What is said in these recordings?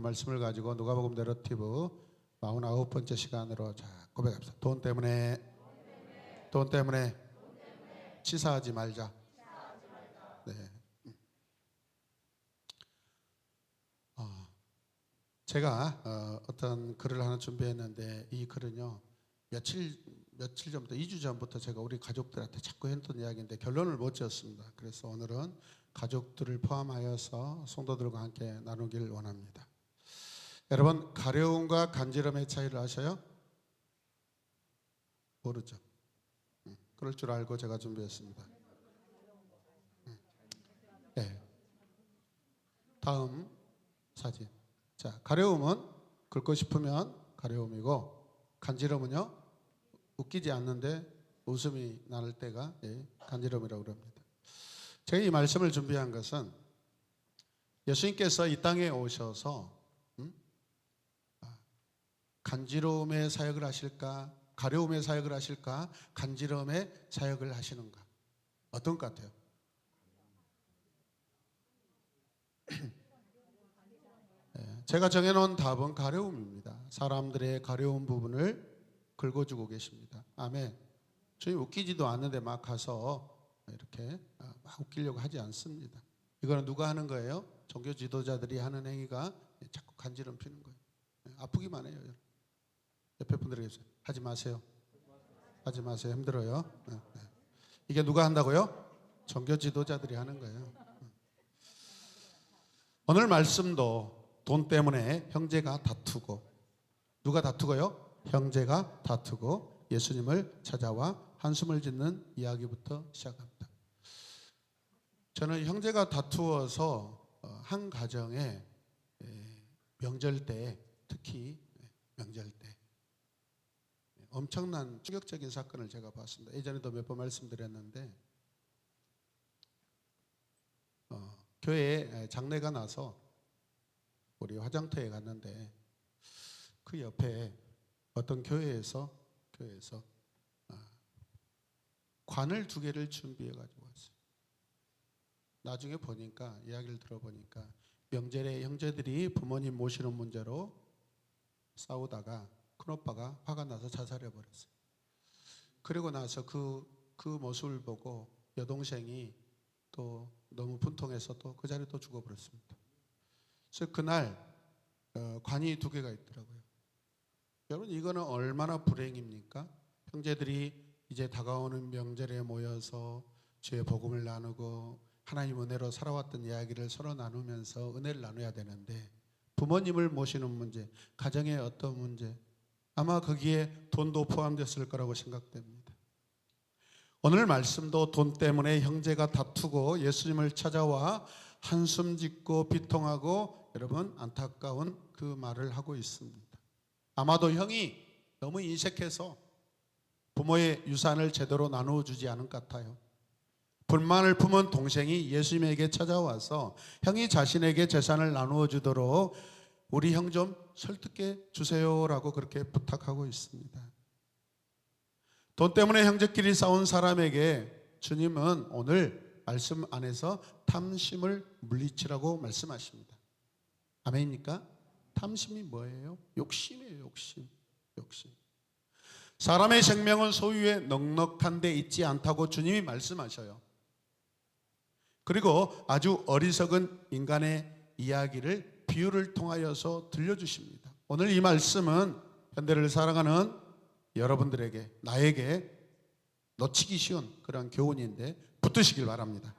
말씀을 가지고 누가복음 내러티브 49번째 시간으로 자 고백합시다. 돈 때문에 치사하지 말자. 네. 제가 어떤 글을 하나 준비했는데 이 글은요 며칠 전부터 2주 전부터 제가 우리 가족들한테 자꾸 했던 이야기인데 결론을 못 지었습니다. 그래서 오늘은 가족들을 포함하여서 성도들과 함께 나누길 원합니다. 여러분, 가려움과 간지럼의 차이를 아셔요? 모르죠. 그럴 줄 알고 제가 준비했습니다. 네. 다음 사진. 자, 가려움은 긁고 싶으면 가려움이고, 간지럼은요 웃기지 않는데 웃음이 날 때가 간지럼이라고 그럽니다. 제가 이 말씀을 준비한 것은 예수님께서 이 땅에 오셔서 간지러움의 사역을 하실까, 가려움의 사역을 하실까, 간지러움의 사역을 하시는가, 어떤 것 같아요? 제가 정해놓은 답은 가려움입니다. 사람들의 가려운 부분을 긁어주고 계십니다. 아멘. 주님 웃기지도 않는데 막 가서 이렇게 막 웃기려고 하지 않습니다. 이거는 누가 하는 거예요? 종교 지도자들이 하는 행위가 자꾸 간지럼 피는 거예요. 아프기만 해요. 옆에 분들에게 하지 마세요. 하지 마세요. 힘들어요. 이게 누가 한다고요? 종교 지도자들이 하는 거예요. 오늘 말씀도 돈 때문에 형제가 다투고, 누가 다투고요? 형제가 다투고 예수님을 찾아와 한숨을 짓는 이야기부터 시작합니다. 저는 형제가 다투어서 한 가정에 명절 때, 특히 명절 때 엄청난 충격적인 사건을 제가 봤습니다. 예전에도 몇 번 말씀드렸는데 교회에 장례가 나서 우리 화장터에 갔는데 그 옆에 어떤 교회에서 관을 2개를 준비해 가지고 왔어요. 나중에 보니까, 이야기를 들어보니까 명절에 형제들이 부모님 모시는 문제로 싸우다가 큰오빠가 화가 나서 자살해 버렸어요. 그리고 나서 그 모습을 보고 여동생이 또 너무 분통해서 또 그 자리에 또 죽어버렸습니다. 그래서 그날 관이 2개가 있더라고요. 여러분, 이거는 얼마나 불행입니까? 형제들이 이제 다가오는 명절에 모여서 주의 복음을 나누고 하나님 은혜로 살아왔던 이야기를 서로 나누면서 은혜를 나눠야 되는데, 부모님을 모시는 문제, 가정의 어떤 문제, 아마 거기에 돈도 포함됐을 거라고 생각됩니다. 오늘 말씀도 돈 때문에 형제가 다투고 예수님을 찾아와 한숨 짓고 비통하고 여러분 안타까운 그 말을 하고 있습니다. 아마도 형이 너무 인색해서 부모의 유산을 제대로 나누어 주지 않은 것 같아요. 불만을 품은 동생이 예수님에게 찾아와서 형이 자신에게 재산을 나누어 주도록 우리 형 좀 설득해 주세요라고 그렇게 부탁하고 있습니다. 돈 때문에 형제끼리 싸운 사람에게 주님은 오늘 말씀 안에서 탐심을 물리치라고 말씀하십니다. 아멘입니까? 탐심이 뭐예요? 욕심이에요. 욕심. 사람의 생명은 소유에 넉넉한 데 있지 않다고 주님이 말씀하셔요. 그리고 아주 어리석은 인간의 이야기를 비유를 통하여서 들려주십니다. 오늘 이 말씀은 현대를 살아가는 여러분들에게, 나에게 놓치기 쉬운 그런 교훈인데 붙드시길 바랍니다.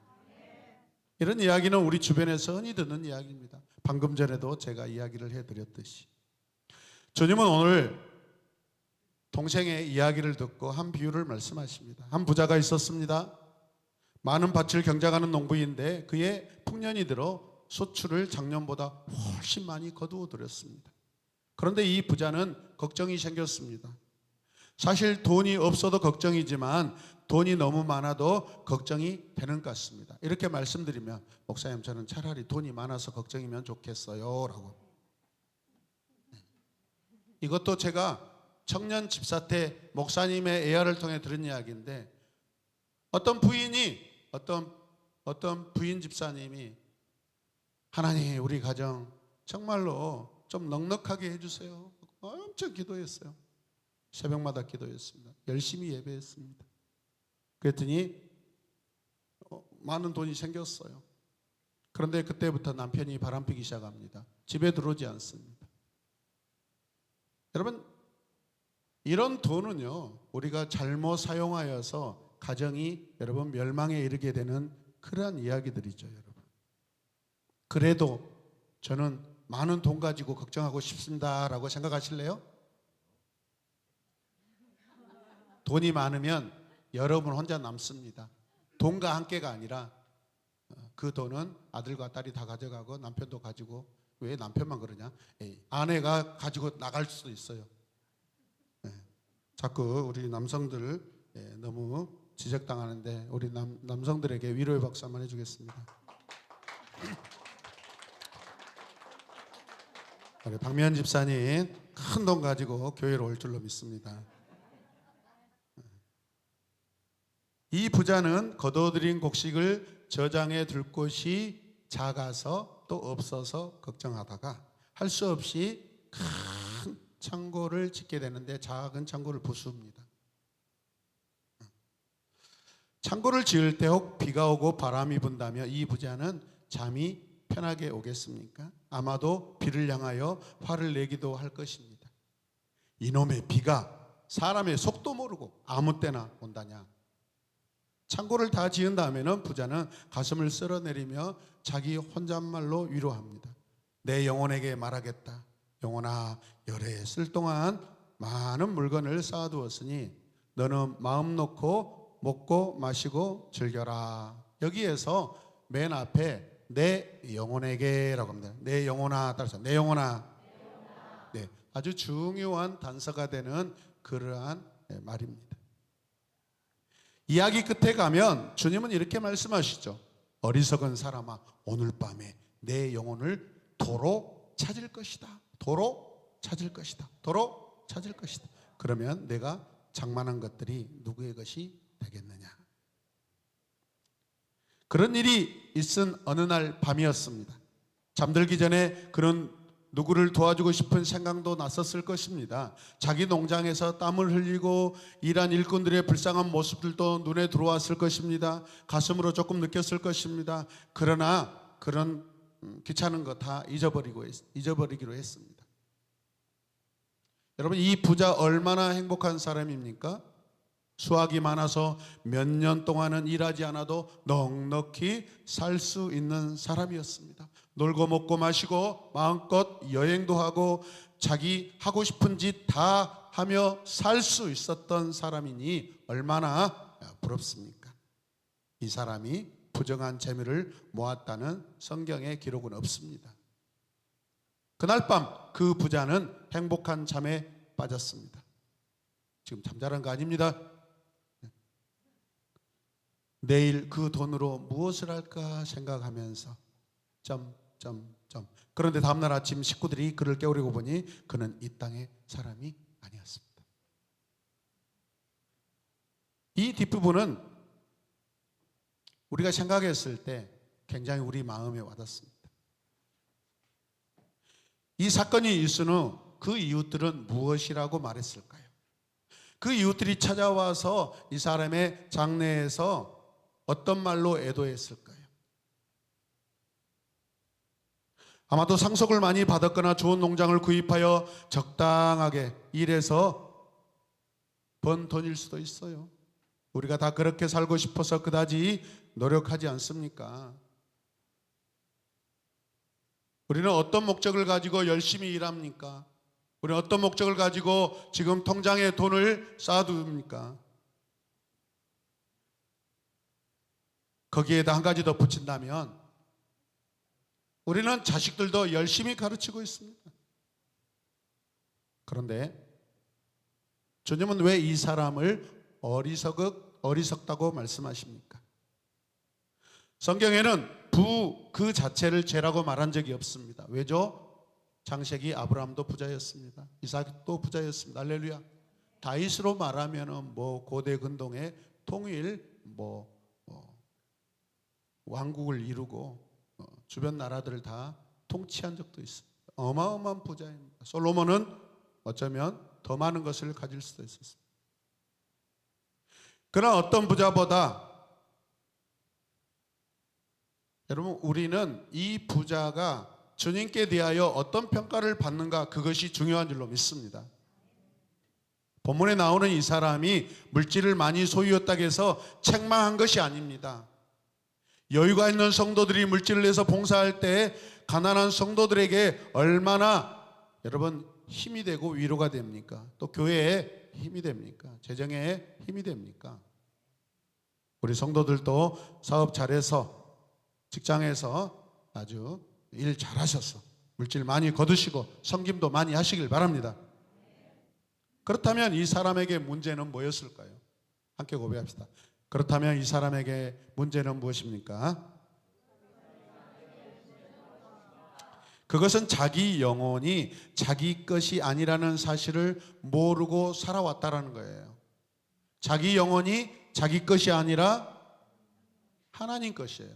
이런 이야기는 우리 주변에서 흔히 듣는 이야기입니다. 방금 전에도 제가 이야기를 해드렸듯이 주님은 오늘 동생의 이야기를 듣고 한 비유를 말씀하십니다. 한 부자가 있었습니다. 많은 밭을 경작하는 농부인데 그의 풍년이 들어 소출을 작년보다 훨씬 많이 거두어 들였습니다. 그런데 이 부자는 걱정이 생겼습니다. 사실 돈이 없어도 걱정이지만 돈이 너무 많아도 걱정이 되는 것 같습니다. 이렇게 말씀드리면 목사님, 저는 차라리 돈이 많아서 걱정이면 좋겠어요 라고. 이것도 제가 청년 집사태 목사님의 애화를 통해 들은 이야기인데, 어떤 부인 집사님이 하나님, 우리 가정 정말로 좀 넉넉하게 해주세요. 엄청 기도했어요. 새벽마다 기도했습니다. 열심히 예배했습니다. 그랬더니 많은 돈이 생겼어요. 그런데 그때부터 남편이 바람피기 시작합니다. 집에 들어오지 않습니다. 여러분, 이런 돈은요, 우리가 잘못 사용하여서 가정이 여러분 멸망에 이르게 되는 그러한 이야기들이죠, 여러분. 그래도 저는 많은 돈 가지고 걱정하고 싶습니다라고 생각하실래요? 돈이 많으면 여러분 혼자 남습니다. 돈과 함께가 아니라 그 돈은 아들과 딸이 다 가져가고 남편도 가지고, 왜 남편만 그러냐? 아내가 가지고 나갈 수도 있어요. 자꾸 우리 남성들 너무 지적당하는데 우리 남성들에게 위로의 박수 한번 해주겠습니다. 우리 박미연 집사님 큰 돈 가지고 교회로 올 줄로 믿습니다. 이 부자는 거둬들인 곡식을 저장해 둘 곳이 작아서 또 없어서 걱정하다가 할 수 없이 큰 창고를 짓게 되는데 작은 창고를 부수입니다. 창고를 지을 때 혹 비가 오고 바람이 분다면 이 부자는 잠이 편하게 오겠습니까? 아마도 비를 향하여 화를 내기도 할 것입니다. 이놈의 비가 사람의 속도 모르고 아무 때나 온다냐? 창고를 다 지은 다음에는 부자는 가슴을 쓸어내리며 자기 혼잣말로 위로합니다. 내 영혼에게 말하겠다. 영혼아, 열에 쓸 동안 많은 물건을 쌓아두었으니 너는 마음 놓고 먹고 마시고 즐겨라. 여기에서 맨 앞에 내 영혼에게라고 합니다. 내 영혼아, 따라서 내 영혼아. 네, 아주 중요한 단서가 되는 그러한 말입니다. 이야기 끝에 가면 주님은 이렇게 말씀하시죠. 어리석은 사람아, 오늘 밤에 내 영혼을 도로 찾을 것이다. 도로 찾을 것이다. 도로 찾을 것이다. 그러면 내가 장만한 것들이 누구의 것이 되겠느냐? 그런 일이 있은 어느 날 밤이었습니다. 잠들기 전에 그는 누구를 도와주고 싶은 생각도 났었을 것입니다. 자기 농장에서 땀을 흘리고 일한 일꾼들의 불쌍한 모습들도 눈에 들어왔을 것입니다. 가슴으로 조금 느꼈을 것입니다. 그러나 그런 귀찮은 거 다 잊어버리기로 했습니다. 여러분, 이 부자 얼마나 행복한 사람입니까? 수확이 많아서 몇 년 동안은 일하지 않아도 넉넉히 살 수 있는 사람이었습니다. 놀고 먹고 마시고 마음껏 여행도 하고 자기 하고 싶은 짓 다 하며 살 수 있었던 사람이니 얼마나 부럽습니까? 이 사람이 부정한 재물을 모았다는 성경의 기록은 없습니다. 그날 밤 그 부자는 행복한 잠에 빠졌습니다. 지금 잠자는 거 아닙니다. 내일 그 돈으로 무엇을 할까 생각하면서 그런데 다음날 아침 식구들이 그를 깨우려고 보니 그는 이 땅의 사람이 아니었습니다. 이 뒷부분은 우리가 생각했을 때 굉장히 우리 마음에 와닿습니다. 이 사건이 있은 후 그 이웃들은 무엇이라고 말했을까요? 그 이웃들이 찾아와서 이 사람의 장래에서 어떤 말로 애도했을까요? 아마도 상속을 많이 받았거나 좋은 농장을 구입하여 적당하게 일해서 번 돈일 수도 있어요. 우리가 다 그렇게 살고 싶어서 그다지 노력하지 않습니까? 우리는 어떤 목적을 가지고 열심히 일합니까? 우리는 어떤 목적을 가지고 지금 통장에 돈을 쌓아둡니까? 거기에다 한 가지 더 붙인다면 우리는 자식들도 열심히 가르치고 있습니다. 그런데 주님은 왜 이 사람을 어리석다고 말씀하십니까? 성경에는 그 자체를 죄라고 말한 적이 없습니다. 왜죠? 창세기 아브라함도 부자였습니다. 이삭도 부자였습니다. 할렐루야. 다윗으로 말하면은 고대 근동의 통일 왕국을 이루고 주변 나라들을 다 통치한 적도 있습니다. 어마어마한 부자입니다. 솔로몬은 어쩌면 더 많은 것을 가질 수도 있었습니다. 그러나 어떤 부자보다 여러분, 우리는 이 부자가 주님께 대하여 어떤 평가를 받는가, 그것이 중요한 줄로 믿습니다. 본문에 나오는 이 사람이 물질을 많이 소유했다고 해서 책망한 것이 아닙니다. 여유가 있는 성도들이 물질을 내서 봉사할 때 가난한 성도들에게 얼마나 여러분 힘이 되고 위로가 됩니까? 또 교회에 힘이 됩니까? 재정에 힘이 됩니까? 우리 성도들도 사업 잘해서 직장에서 아주 일 잘하셔서 물질 많이 거두시고 섬김도 많이 하시길 바랍니다. 그렇다면 이 사람에게 문제는 뭐였을까요? 함께 고백합시다. 그렇다면 이 사람에게 문제는 무엇입니까? 그것은 자기 영혼이 자기 것이 아니라는 사실을 모르고 살아왔다라는 거예요. 자기 영혼이 자기 것이 아니라 하나님 것이에요.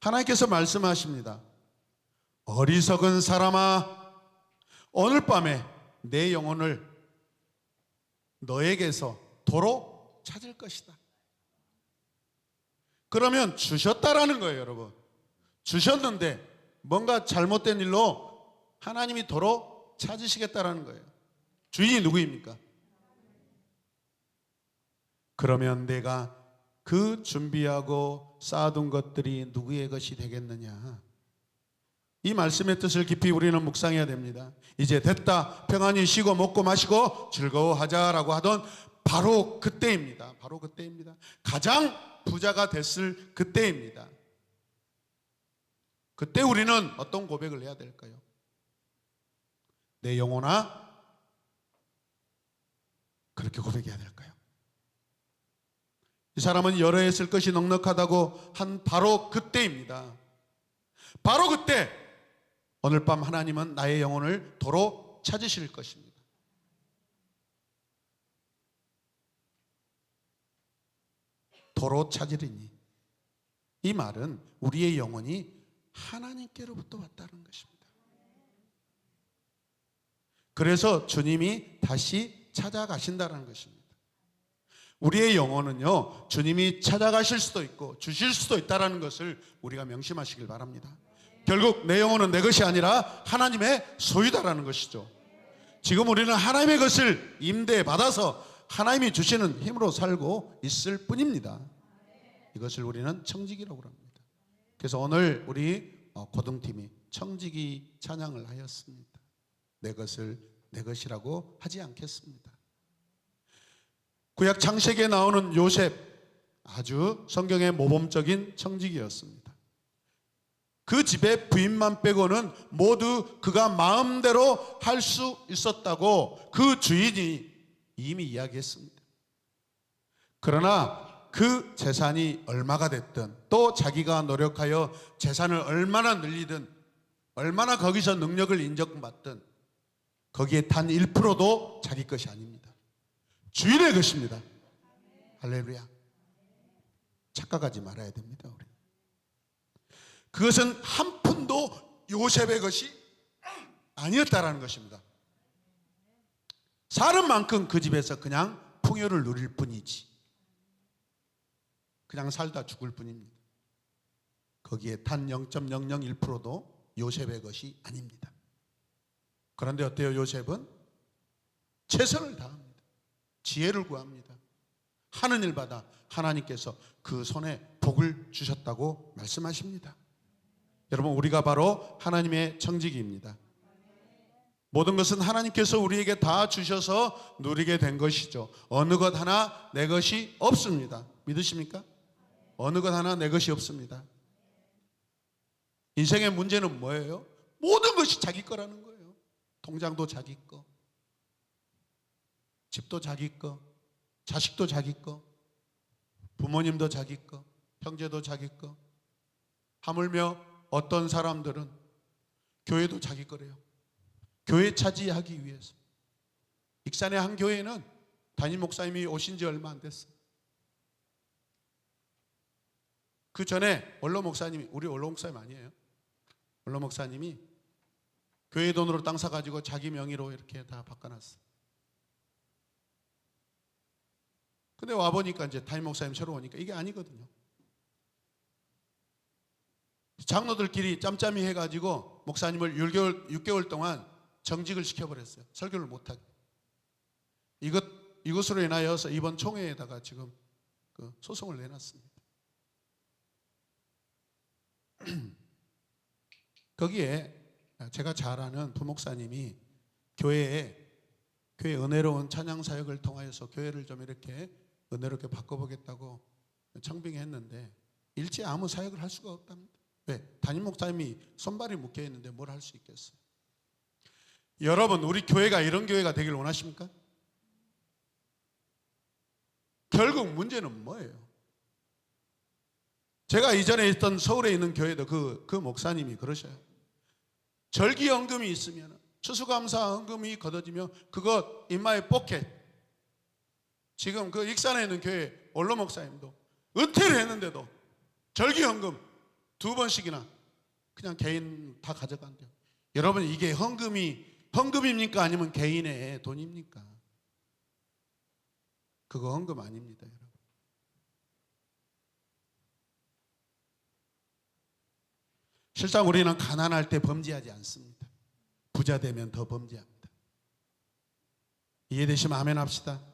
하나님께서 말씀하십니다. 어리석은 사람아, 오늘 밤에 내 영혼을 너에게서 도로 찾을 것이다. 그러면 주셨다라는 거예요, 여러분. 주셨는데 뭔가 잘못된 일로 하나님이 도로 찾으시겠다라는 거예요. 주인이 누구입니까? 그러면 내가 그 준비하고 쌓아둔 것들이 누구의 것이 되겠느냐? 이 말씀의 뜻을 깊이 우리는 묵상해야 됩니다. 이제 됐다, 평안히 쉬고 먹고 마시고 즐거워하자라고 하던 바로 그때입니다. 바로 그때입니다. 가장 부자가 됐을 그때입니다. 그때 우리는 어떤 고백을 해야 될까요? 내 영혼아, 그렇게 고백해야 될까요? 이 사람은 여러 해 쓸 것이 넉넉하다고 한 바로 그때입니다. 바로 그때 오늘 밤 하나님은 나의 영혼을 도로 찾으실 것입니다. 도로 찾으리니, 이 말은 우리의 영혼이 하나님께로부터 왔다는 것입니다. 그래서 주님이 다시 찾아가신다는 것입니다. 우리의 영혼은요, 주님이 찾아가실 수도 있고 주실 수도 있다는 것을 우리가 명심하시길 바랍니다. 결국 내 영혼은 내 것이 아니라 하나님의 소유다라는 것이죠. 지금 우리는 하나님의 것을 임대받아서 하나님이 주시는 힘으로 살고 있을 뿐입니다. 이것을 우리는 청지기라고 합니다. 그래서 오늘 우리 고등팀이 청지기 찬양을 하였습니다. 내 것을 내 것이라고 하지 않겠습니다. 구약 창세기에 나오는 요셉, 아주 성경의 모범적인 청지기였습니다. 그 집의 부인만 빼고는 모두 그가 마음대로 할 수 있었다고 그 주인이 이미 이야기했습니다. 그러나 그 재산이 얼마가 됐든, 또 자기가 노력하여 재산을 얼마나 늘리든, 얼마나 거기서 능력을 인정받든 거기에 단 1%도 자기 것이 아닙니다. 주인의 것입니다. 할렐루야. 착각하지 말아야 됩니다. 우리. 그것은 한 푼도 요셉의 것이 아니었다라는 것입니다. 사는 만큼 그 집에서 그냥 풍요를 누릴 뿐이지, 그냥 살다 죽을 뿐입니다. 거기에 단 0.001%도 요셉의 것이 아닙니다. 그런데 어때요? 요셉은 최선을 다합니다. 지혜를 구합니다. 하는 일마다 하나님께서 그 손에 복을 주셨다고 말씀하십니다. 여러분, 우리가 바로 하나님의 청지기입니다. 모든 것은 하나님께서 우리에게 다 주셔서 누리게 된 것이죠. 어느 것 하나 내 것이 없습니다. 믿으십니까? 어느 것 하나 내 것이 없습니다. 인생의 문제는 뭐예요? 모든 것이 자기 거라는 거예요. 통장도 자기 거, 집도 자기 거, 자식도 자기 거, 부모님도 자기 거, 형제도 자기 거, 하물며 어떤 사람들은 교회도 자기 거래요. 교회 차지하기 위해서. 익산의 한 교회는 담임 목사님이 오신 지 얼마 안 됐어요. 그 전에 원로 목사님이, 우리 원로 목사님 아니에요, 원로 목사님이 교회 돈으로 땅 사가지고 자기 명의로 이렇게 다 바꿔놨어. 근데 와보니까 이제 담임 목사님 새로 오니까 이게 아니거든요. 장로들끼리 짬짬이 해가지고 목사님을 6개월 동안 정직을 시켜버렸어요. 설교를 못하게. 이것으로 인하여서 이번 총회에다가 지금 그 소송을 내놨습니다. 거기에 제가 잘 아는 부목사님이 교회에 은혜로운 찬양 사역을 통하여서 교회를 좀 이렇게 은혜롭게 바꿔보겠다고 청빙했는데 일체 아무 사역을 할 수가 없답니다. 왜? 담임 목사님이 손발이 묶여 있는데 뭘 할 수 있겠어요? 여러분, 우리 교회가 이런 교회가 되길 원하십니까? 결국 문제는 뭐예요? 제가 이전에 있던 서울에 있는 교회도 그 목사님이 그러셔요. 절기연금이 있으면, 추수감사헌금이 걷어지면 그거 인마의 포켓. 지금 그 익산에 있는 교회 원로 목사님도 은퇴를 했는데도 절기헌금 2번씩이나 그냥 개인 다 가져간대요. 여러분, 이게 헌금입니까? 아니면 개인의 돈입니까? 그거 헌금 아닙니다, 여러분. 실상 우리는 가난할 때 범죄하지 않습니다. 부자 되면 더 범죄합니다. 이해되시면 아멘 합시다.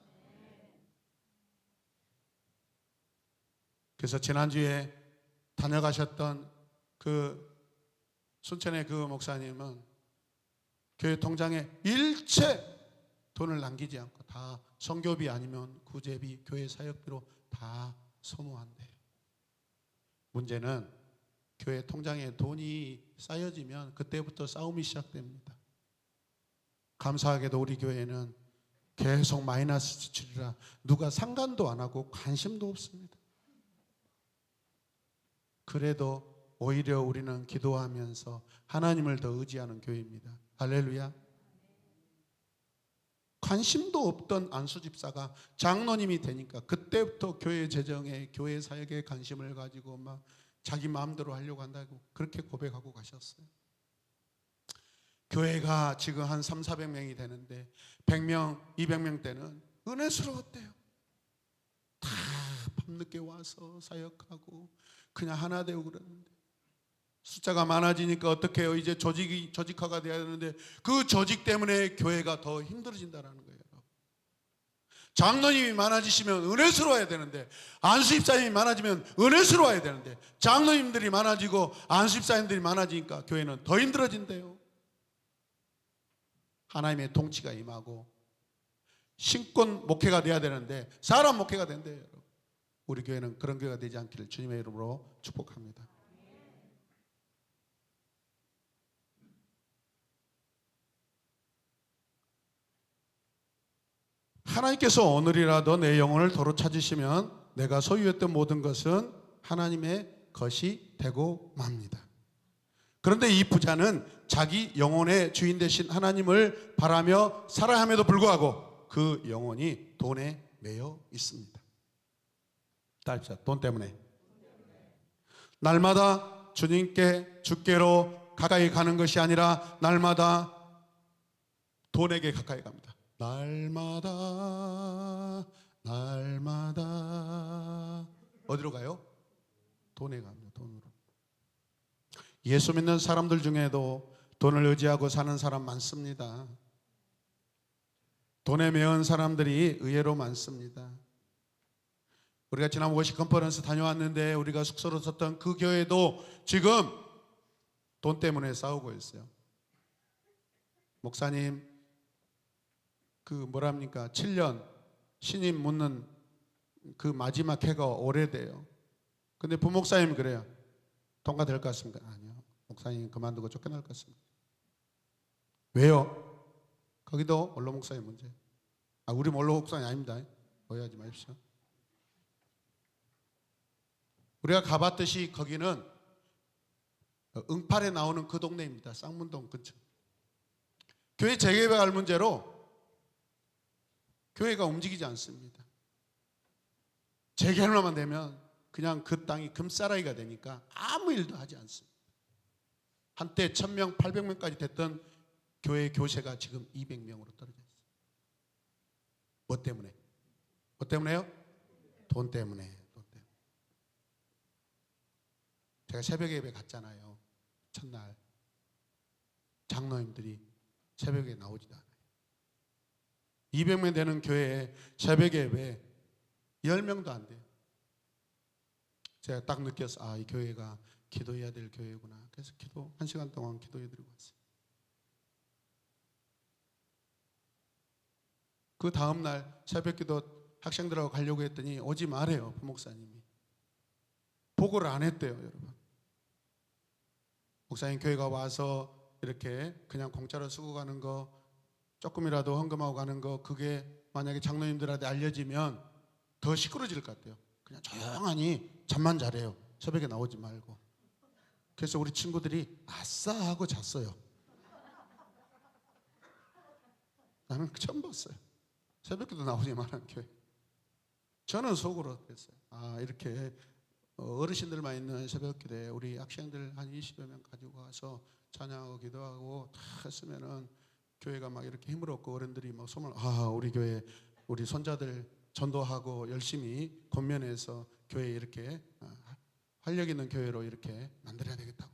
그래서 지난주에 다녀가셨던 그 순천의 그 목사님은 교회 통장에 일체 돈을 남기지 않고 다 선교비 아니면 구제비, 교회 사역비로 다 소모한대요. 문제는 교회 통장에 돈이 쌓여지면 그때부터 싸움이 시작됩니다. 감사하게도 우리 교회는 계속 마이너스 지출이라 누가 상관도 안 하고 관심도 없습니다. 그래도 오히려 우리는 기도하면서 하나님을 더 의지하는 교회입니다. 할렐루야. 관심도 없던 안수집사가 장로님이 되니까 그때부터 교회 재정에, 교회 사역에 관심을 가지고 막 자기 마음대로 하려고 한다고 그렇게 고백하고 가셨어요. 교회가 지금 한 300~400명이 되는데 100명, 200명 때는 은혜스러웠대요. 다 밤늦게 와서 사역하고 그냥 하나 되고 그러는데 숫자가 많아지니까 어떻게 해요? 이제 조직화가 돼야 되는데 그 조직 때문에 교회가 더 힘들어진다는 거예요. 장로님이 많아지시면 은혜스러워야 되는데, 안수집사님이 많아지면 은혜스러워야 되는데, 장로님들이 많아지고 안수집사님들이 많아지니까 교회는 더 힘들어진대요. 하나님의 통치가 임하고 신권 목회가 돼야 되는데 사람 목회가 된대요. 우리 교회는 그런 교회가 되지 않기를 주님의 이름으로 축복합니다. 하나님께서 오늘이라도 내 영혼을 도로 찾으시면 내가 소유했던 모든 것은 하나님의 것이 되고 맙니다. 그런데 이 부자는 자기 영혼의 주인 되신 하나님을 바라며 살아야 함에도 불구하고 그 영혼이 돈에 매여 있습니다. 따집시다. 돈 때문에. 날마다 주께로 가까이 가는 것이 아니라 날마다 돈에게 가까이 갑니다. 날마다 어디로 가요? 돈에 갑니다. 돈으로. 예수 믿는 사람들 중에도 돈을 의지하고 사는 사람 많습니다. 돈에 매은 사람들이 의외로 많습니다. 우리가 지난 워십 컨퍼런스 다녀왔는데 우리가 숙소로 썼던 그 교회도 지금 돈 때문에 싸우고 있어요. 목사님 그 7년 신임 묻는 그 마지막 해가 오래돼요. 근데 부목사님 그래요. 통과 될 것 같습니까? 아니요. 목사님 그만두고 쫓겨날 것 같습니다. 왜요? 거기도 원로 목사님 문제. 우리 원로 목사님 아닙니다. 오해하지 마십시오. 우리가 가봤듯이 거기는 응팔에 나오는 그 동네입니다. 쌍문동 근처. 교회 재개발 문제로 교회가 움직이지 않습니다. 재개발만 되면 그냥 그 땅이 금싸라기가 되니까 아무 일도 하지 않습니다. 한때 1000명, 800명까지 됐던 교회 교세가 지금 200명으로 떨어져 있어요. 뭐 때문에? 뭐 때문에요? 돈 때문에. 돈 때문에. 제가 새벽에 예배 갔잖아요. 첫날 장로님들이 새벽에 나오지도 않아요. 200명 되는 교회에 새벽 예배 10명도 안 돼요. 제가 딱 느꼈어. 이 교회가 기도해야 될 교회구나. 그래서 기도 1시간 동안 기도해 드리고 왔어요. 그 다음날 새벽기도 학생들하고 가려고 했더니 오지 말래요. 부목사님이. 보고를 안 했대요. 여러분. 목사님 교회가 와서 이렇게 그냥 공짜로 쓰고 가는 거, 조금이라도 헌금하고 가는 거, 그게 만약에 장로님들한테 알려지면 더 시끄러질 것 같아요. 그냥 조용하니 잠만 자래요. 새벽에 나오지 말고. 그래서 우리 친구들이 아싸 하고 잤어요. 나는 처음 봤어요. 새벽기도 나오지 말라는 교회. 저는 속으로 그랬어요. 이렇게 어르신들만 있는 새벽기도에 우리 학생들 한 20여 명 가지고 가서 찬양하고 기도하고 다 했으면은 교회가 막 이렇게 힘을 얻고 어른들이 막 소문, 우리 교회 우리 손자들 전도하고 열심히 권면해서 교회 이렇게 활력 있는 교회로 이렇게 만들어야 되겠다고.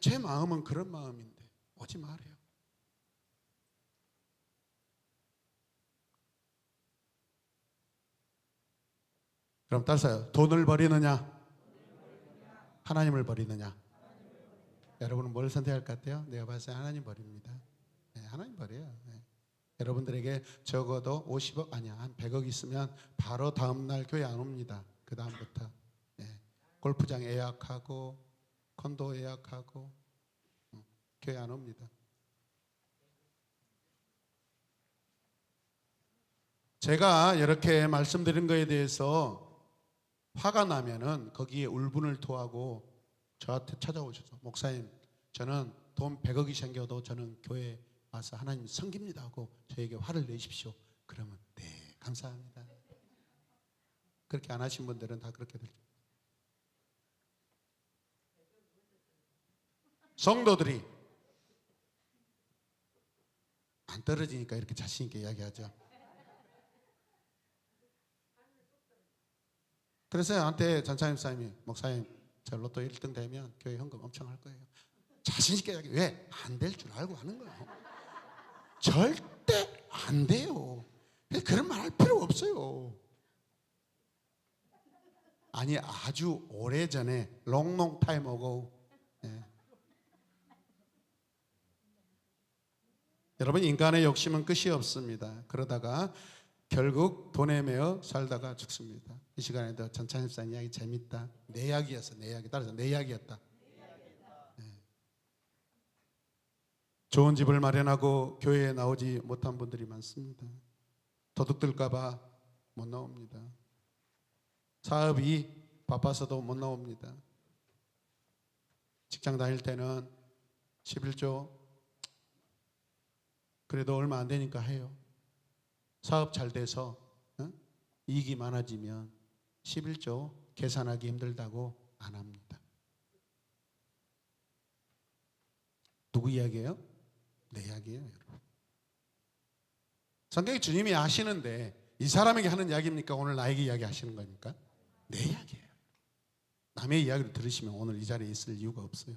제 마음은 그런 마음인데 오지 말아요. 그럼 따라서요. 돈을 버리느냐? 하나님을 버리느냐? 여러분은 뭘 선택할 것 같아요? 내가 봤을 때 하나님 버립니다. 네, 하나님 버려요. 네. 여러분들에게 적어도 50억 아니야 한 100억 있으면 바로 다음날 교회 안 옵니다. 그 다음부터 골프장 예약하고 콘도 예약하고 교회 안 옵니다. 제가 이렇게 말씀드린 거에 대해서 화가 나면은 거기에 울분을 토하고 저한테 찾아오셔서 목사님 저는 돈 100억이 생겨도 저는 교회 와서 하나님 섬깁니다 하고 저에게 화를 내십시오. 그러면 네 감사합니다. 그렇게 안 하신 분들은 다 그렇게 될 거예요. 성도들이 안 떨어지니까 이렇게 자신 있게 이야기하죠. 그래서 저한테 전차임 사님이 목사님 저 로또 1등 되면 교회 헌금 엄청 할 거예요. 자신 있게 이야기. 왜? 안 될 줄 알고 하는 거예요. 절대 안 돼요. 그런 말 할 필요 없어요. 아니 아주 오래전에 long time ago 여러분 인간의 욕심은 끝이 없습니다. 그러다가 결국 돈에 매여 살다가 죽습니다. 이 시간에도 전찬입사 이야기 재밌다. 내 이야기였어. 내 이야기. 따라서 내 이야기였다. 좋은 집을 마련하고 교회에 나오지 못한 분들이 많습니다. 도둑들까 봐 못 나옵니다. 사업이 바빠서도 못 나옵니다. 직장 다닐 때는 11조 그래도 얼마 안 되니까 해요. 사업 잘 돼서 이익이 많아지면 11조 계산하기 힘들다고 안 합니다. 누구 이야기예요? 내 이야기예요, 여러분. 성경에 주님이 아시는데 이 사람에게 하는 이야기입니까? 오늘 나에게 이야기하시는 겁니까? 내 이야기예요. 남의 이야기를 들으시면 오늘 이 자리에 있을 이유가 없어요.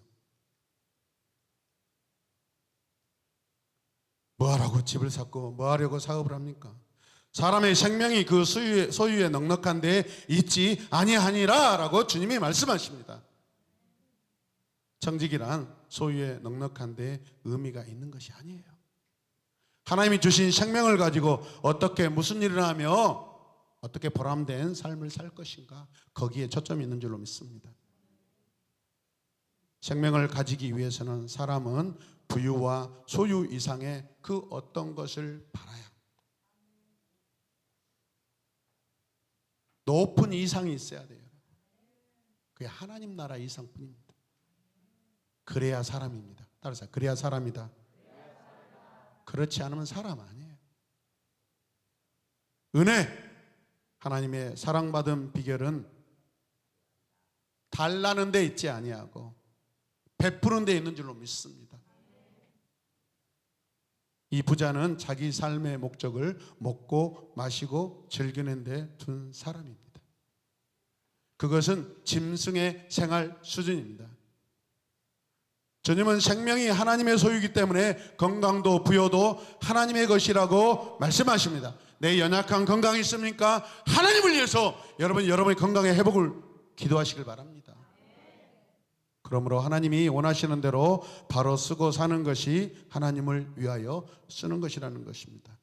뭐하라고 집을 샀고 뭐하려고 사업을 합니까? 사람의 생명이 그 소유에 넉넉한 데 있지 아니하니라 라고 주님이 말씀하십니다. 청직이란 소유에 넉넉한 데 의미가 있는 것이 아니에요. 하나님이 주신 생명을 가지고 어떻게 무슨 일을 하며 어떻게 보람된 삶을 살 것인가 거기에 초점이 있는 줄로 믿습니다. 생명을 가지기 위해서는 사람은 부유와 소유 이상의 그 어떤 것을 바라야 합니다. 높은 이상이 있어야 돼요. 그게 하나님 나라 이상뿐입니다. 그래야 사람입니다. 따라서 그래야 사람이다. 그렇지 않으면 사람 아니에요. 은혜, 하나님의 사랑받은 비결은 달라는 데 있지 아니하고 베푸는 데 있는 줄로 믿습니다. 이 부자는 자기 삶의 목적을 먹고 마시고 즐기는 데 둔 사람입니다. 그것은 짐승의 생활 수준입니다. 주님은 생명이 하나님의 소유이기 때문에 건강도 부여도 하나님의 것이라고 말씀하십니다. 내 연약한 건강이 있습니까? 하나님을 위해서 여러분의 건강의 회복을 기도하시길 바랍니다. 그러므로 하나님이 원하시는 대로 바로 쓰고 사는 것이 하나님을 위하여 쓰는 것이라는 것입니다.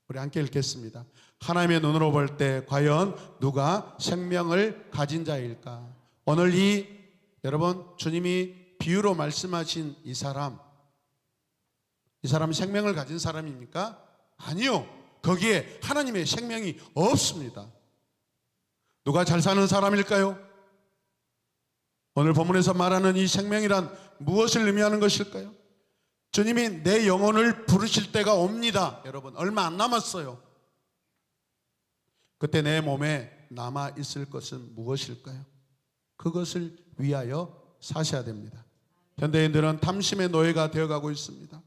우리 함께 읽겠습니다. 하나님의 눈으로 볼 때 과연 누가 생명을 가진 자일까? 오늘 여러분 주님이 비유로 말씀하신 이 사람 생명을 가진 사람입니까? 아니요. 거기에 하나님의 생명이 없습니다. 누가 잘 사는 사람일까요? 오늘 본문에서 말하는 이 생명이란 무엇을 의미하는 것일까요? 주님이 내 영혼을 부르실 때가 옵니다. 여러분 얼마 안 남았어요. 그때 내 몸에 남아 있을 것은 무엇일까요? 그것을 위하여 사셔야 됩니다. 현대인들은 탐심의 노예가 되어가고 있습니다.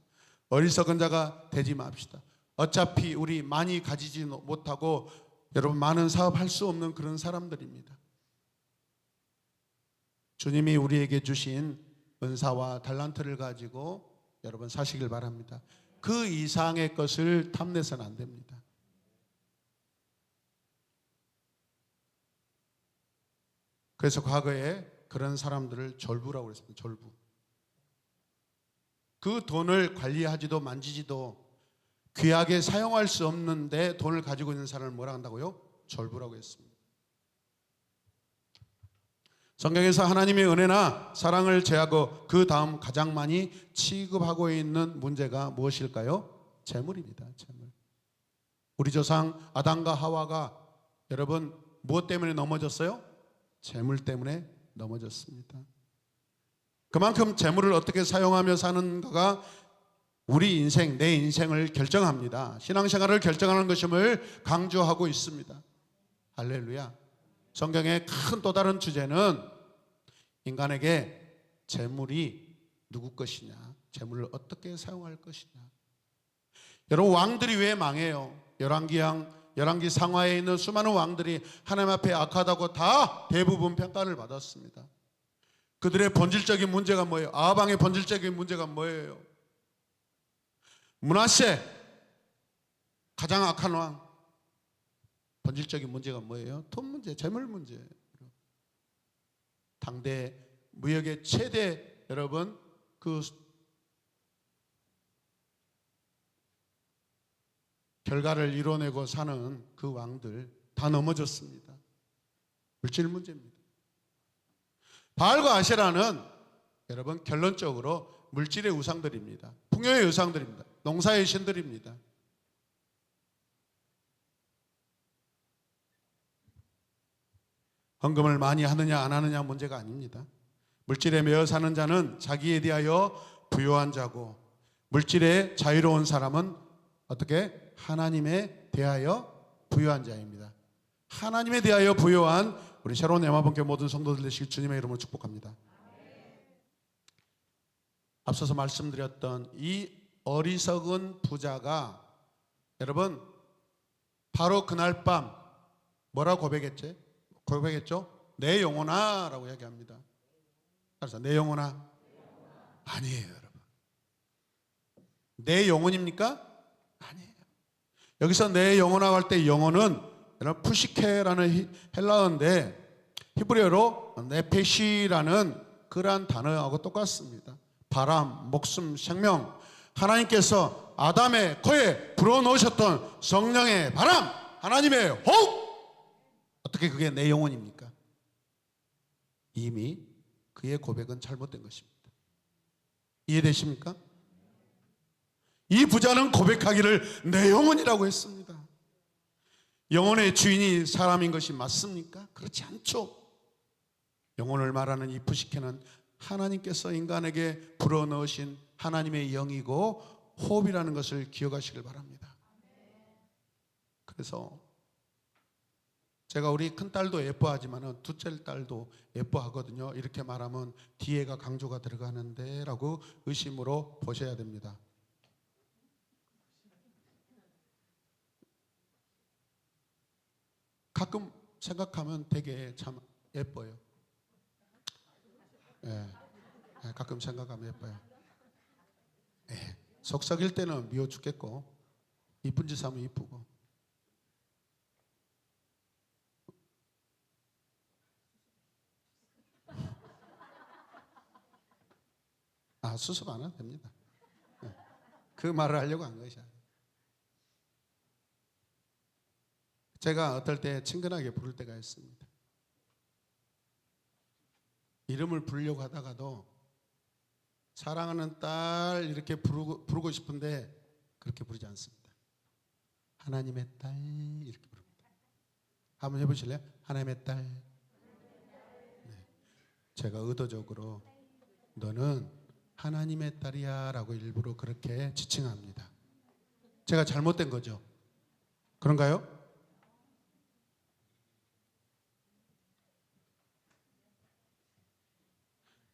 어리석은 자가 되지 맙시다. 어차피 우리 많이 가지지 못하고 여러분 많은 사업할 수 없는 그런 사람들입니다. 주님이 우리에게 주신 은사와 달란트를 가지고 여러분 사시길 바랍니다. 그 이상의 것을 탐내서는 안 됩니다. 그래서 과거에 그런 사람들을 졸부라고 그랬습니다. 졸부. 그 돈을 관리하지도 만지지도 귀하게 사용할 수 없는데 돈을 가지고 있는 사람을 뭐라 한다고요? 졸부라고 했습니다. 성경에서 하나님의 은혜나 사랑을 제하고 그 다음 가장 많이 취급하고 있는 문제가 무엇일까요? 재물입니다. 재물. 우리 조상 아담과 하와가 여러분 무엇 때문에 넘어졌어요? 재물 때문에 넘어졌습니다. 그만큼 재물을 어떻게 사용하며 사는가가 우리 인생, 내 인생을 결정합니다. 신앙생활을 결정하는 것임을 강조하고 있습니다. 할렐루야. 성경의 큰 또 다른 주제는 인간에게 재물이 누구 것이냐, 재물을 어떻게 사용할 것이냐. 여러분 왕들이 왜 망해요? 열왕기 상하에 있는 수많은 왕들이 하나님 앞에 악하다고 다 대부분 평가를 받았습니다. 그들의 본질적인 문제가 뭐예요? 아방의 본질적인 문제가 뭐예요? 므낫세 가장 악한 왕, 본질적인 문제가 뭐예요? 돈 문제, 재물 문제. 당대 무역의 최대 여러분 그 결과를 이뤄내고 사는 그 왕들 다 넘어졌습니다. 물질 문제입니다. 바알과 아세라는 여러분 결론적으로 물질의 우상들입니다. 풍요의 우상들입니다. 농사의 신들입니다. 헌금을 많이 하느냐 안 하느냐 문제가 아닙니다. 물질에 매여 사는 자는 자기에 대하여 부요한 자고, 물질에 자유로운 사람은 어떻게? 하나님에 대하여 부요한 자입니다. 하나님에 대하여 부요한 우리 새로운 에마본교 모든 성도들 되시길 주님의 이름으로 축복합니다. 앞서서 말씀드렸던 이 어리석은 부자가 여러분 바로 그날 밤 뭐라고 고백했죠? 내 영혼아 라고 이야기합니다. 그래서 내 영혼아 아니에요 여러분. 내 영혼입니까? 아니에요. 여기서 내 영혼아 할 때 영혼은 여러분 푸시케라는 헬라어인데 히브리어로 네페시라는 그러한 단어하고 똑같습니다. 바람, 목숨, 생명. 하나님께서 아담의 코에 불어넣으셨던 성령의 바람, 하나님의 호흡. 어떻게 그게 내 영혼입니까? 이미 그의 고백은 잘못된 것입니다. 이해되십니까? 이 부자는 고백하기를 내 영혼이라고 했습니다. 영혼의 주인이 사람인 것이 맞습니까? 그렇지 않죠. 영혼을 말하는 이 푸시케는 하나님께서 인간에게 불어넣으신 하나님의 영이고 호흡이라는 것을 기억하시길 바랍니다. 그래서 제가 우리 큰딸도 예뻐하지만 둘째 딸도 예뻐하거든요. 이렇게 말하면 뒤에가 강조가 들어가는데 라고 의심으로 보셔야 됩니다. 가끔 생각하면 되게 참 예뻐요. 예, 가끔 생각하면 예뻐요. 예, 속 썩일 때는 미워 죽겠고 이쁜 짓 하면 이쁘고. 수습 안 해도 됩니다. 예, 그 말을 하려고 한 것이야. 제가 어떨 때 친근하게 부를 때가 있습니다. 이름을 부르려고 하다가도 사랑하는 딸 이렇게 부르고 싶은데 그렇게 부르지 않습니다. 하나님의 딸 이렇게 부릅니다. 한번 해보실래요? 하나님의 딸. 네. 제가 의도적으로 너는 하나님의 딸이야 라고 일부러 그렇게 지칭합니다. 제가 잘못된 거죠? 그런가요?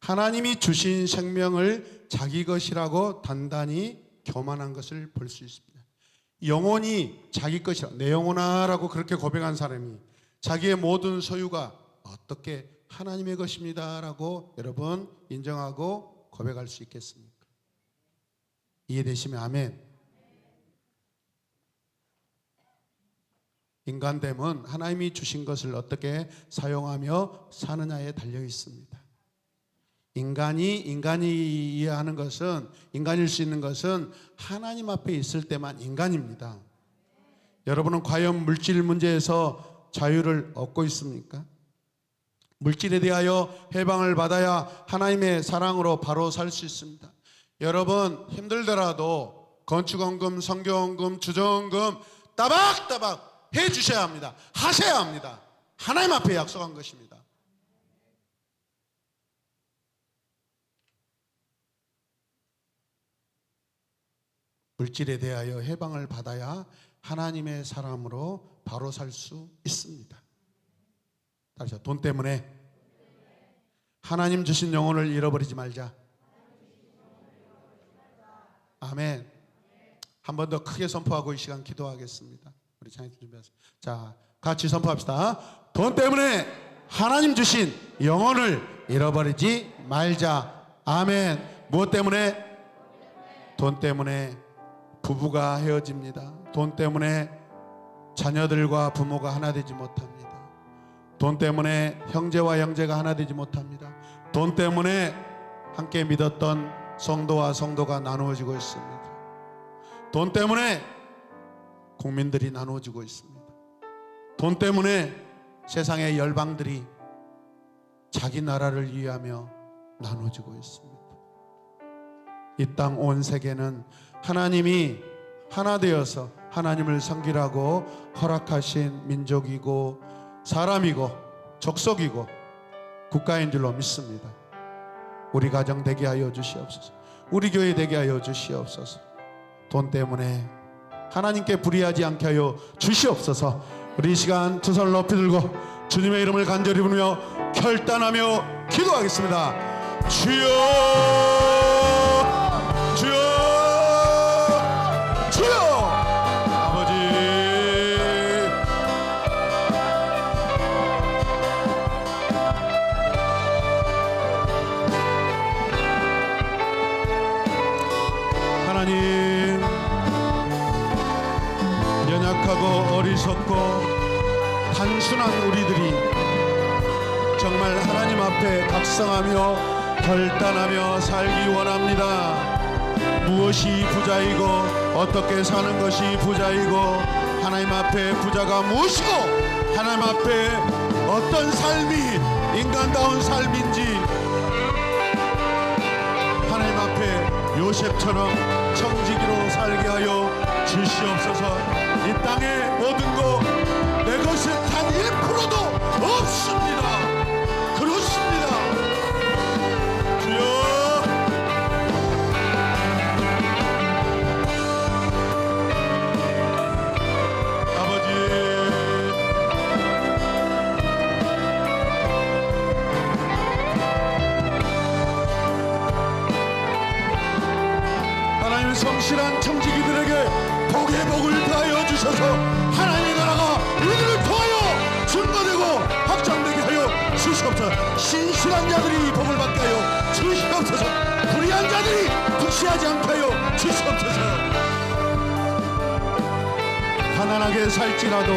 하나님이 주신 생명을 자기 것이라고 단단히 교만한 것을 볼 수 있습니다. 영혼이 자기 것이라, 내 영혼아라고 그렇게 고백한 사람이 자기의 모든 소유가 어떻게 하나님의 것입니다라고 여러분 인정하고 고백할 수 있겠습니까? 이해되시면 아멘. 인간됨은 하나님이 주신 것을 어떻게 사용하며 사느냐에 달려 있습니다. 인간이 이해하는 것은, 인간일 수 있는 것은 하나님 앞에 있을 때만 인간입니다. 여러분은 과연 물질 문제에서 자유를 얻고 있습니까? 물질에 대하여 해방을 받아야 하나님의 사랑으로 바로 살 수 있습니다. 여러분 힘들더라도 건축원금, 성교원금, 주정원금 따박따박 해 주셔야 합니다. 하셔야 합니다. 하나님 앞에 약속한 것입니다. 물질에 대하여 해방을 받아야 하나님의 사람으로 바로 살 수 있습니다. 다시 돈 때문에 하나님 주신 영혼을 잃어버리지 말자. 아멘. 한 번 더 크게 선포하고 이 시간 기도하겠습니다. 우리 찬양팀 준비하세요. 자, 같이 선포합시다. 돈 때문에 하나님 주신 영혼을 잃어버리지 말자. 아멘. 무엇 때문에? 돈 때문에 부부가 헤어집니다. 돈 때문에 자녀들과 부모가 하나 되지 못합니다. 돈 때문에 형제와 형제가 하나 되지 못합니다. 돈 때문에 함께 믿었던 성도와 성도가 나누어지고 있습니다. 돈 때문에 국민들이 나누어지고 있습니다. 돈 때문에 세상의 열방들이 자기 나라를 위하며 나누어지고 있습니다. 이 땅 온 세계는 하나님이 하나 되어서 하나님을 섬기라고 허락하신 민족이고 사람이고 족속이고 국가인 줄로 믿습니다. 우리 가정 되게 하여 주시옵소서. 우리 교회 되게 하여 주시옵소서. 돈 때문에 하나님께 불의하지 않게 하여 주시옵소서. 우리 이 시간 두 손을 높이 들고 주님의 이름을 간절히 부르며 결단하며 기도하겠습니다. 주여, 주여, 주여. 아버지, 하나님, 연약하고 어리석고 단순한 우리들이 정말 하나님 앞에 각성하며 결단하며 살기 원합니다. 무엇이 부자이고 어떻게 사는 것이 부자이고 하나님 앞에 부자가 무엇이고 하나님 앞에 어떤 삶이 인간다운 삶인지 하나님 앞에 요셉처럼 청지기로 살게 하여 주시옵소서. 이 땅의 모든 것 내 것은 단 1%도 없습니다. 그렇습니다. 주여, 아버지, 하나님 성실한 청지기들에게 복의 복을 다하여 주셔서 하나님의 나라가 이들을 통하여 가난한 자들이 복을 받게 하여 주시옵소서. 불의한 자들이 득시하지 않게 하여 주시옵소서. 가난하게 살지라도